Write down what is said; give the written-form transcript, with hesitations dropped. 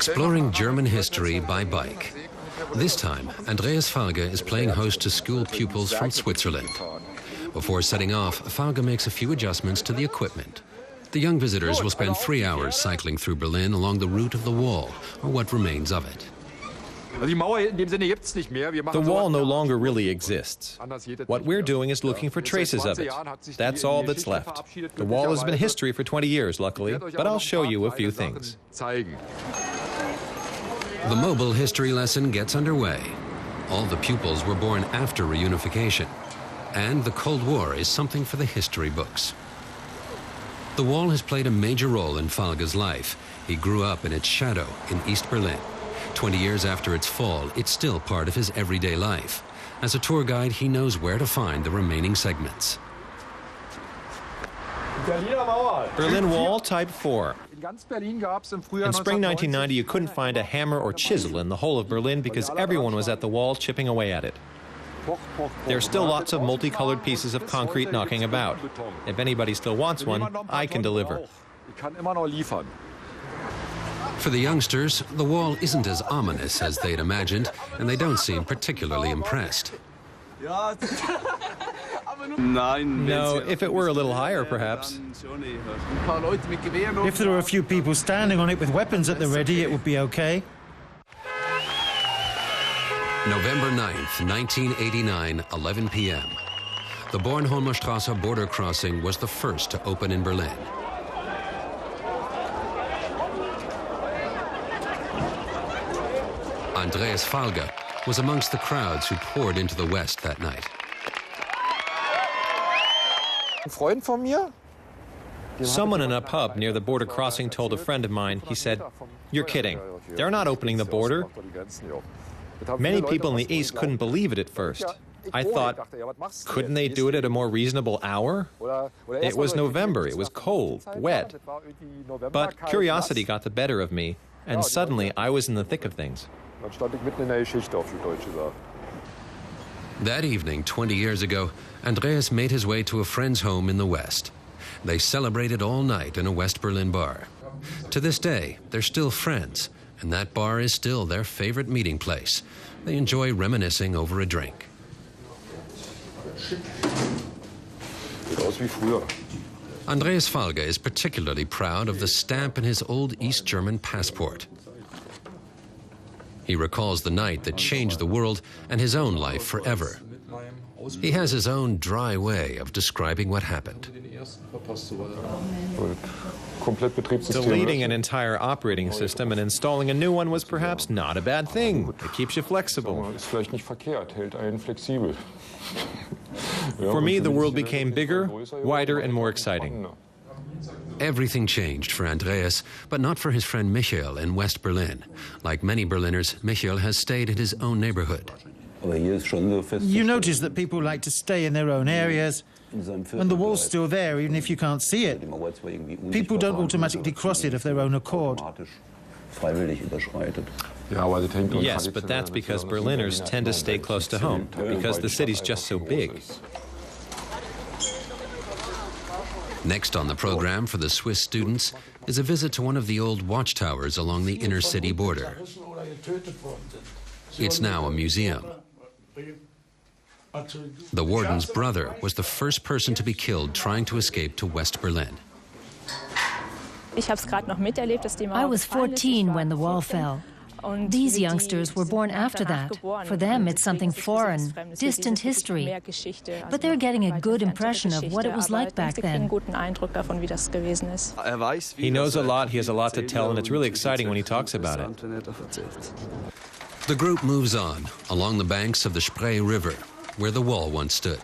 Exploring German history by bike. This time, Andreas Falge is playing host to school pupils from Switzerland. Before setting off, Falge makes a few adjustments to the equipment. The young visitors will spend 3 hours cycling through Berlin along the route of the wall, or what remains of it. The wall no longer really exists. What we're doing is looking for traces of it. That's all that's left. The wall has been history for 20 years, luckily, but I'll show you a few things. The mobile history lesson gets underway. All the pupils were born after reunification, and the Cold War is something for the history books. The wall has played a major role in Falge's life. He grew up in its shadow in East Berlin. 20 years after its fall, it's still part of his everyday life. As a tour guide, he knows where to find the remaining segments. Berlin Wall, Type 4. In spring 1990, you couldn't find a hammer or chisel in the whole of Berlin because everyone was at the wall chipping away at it. There are still lots of multicolored pieces of concrete knocking about. If anybody still wants one, I can deliver. For the youngsters, the wall isn't as ominous as they'd imagined, and they don't seem particularly impressed. No, if it were a little higher, perhaps. If there were a few people standing on it with weapons at the ready, it would be okay. November 9th, 1989, 11 p.m. The Bornholmer Straße border crossing was the first to open in Berlin. Andreas Falge was amongst the crowds who poured into the West that night. Someone in a pub near the border crossing told a friend of mine, he said, "You're kidding. They're not opening the border." Many people in the East couldn't believe it at first. I thought, couldn't they do it at a more reasonable hour? It was November, it was cold, wet. But curiosity got the better of me, and suddenly I was in the thick of things. That evening, 20 years ago, Andreas made his way to a friend's home in the West. They celebrated all night in a West Berlin bar. To this day, they're still friends, and that bar is still their favorite meeting place. They enjoy reminiscing over a drink. Andreas Falge is particularly proud of the stamp in his old East German passport. He recalls the night that changed the world and his own life forever. He has his own dry way of describing what happened. Deleting an entire operating system and installing a new one was perhaps not a bad thing. It keeps you flexible. For me, the world became bigger, wider, and more exciting. Everything changed for Andreas, but not for his friend Michael in West Berlin. Like many Berliners, Michael has stayed in his own neighborhood. You notice that people like to stay in their own areas, and the wall's still there even if you can't see it. People don't automatically cross it of their own accord. Yes, but that's because Berliners tend to stay close to home, because the city's just so big. Next on the program for the Swiss students is a visit to one of the old watchtowers along the inner city border. It's now a museum. The warden's brother was the first person to be killed trying to escape to West Berlin. I was 14 when the wall fell. These youngsters were born after that. For them, it's something foreign, distant history. But they're getting a good impression of what it was like back then. He knows a lot, he has a lot to tell, and it's really exciting when he talks about it. The group moves on along the banks of the Spree River, where the wall once stood.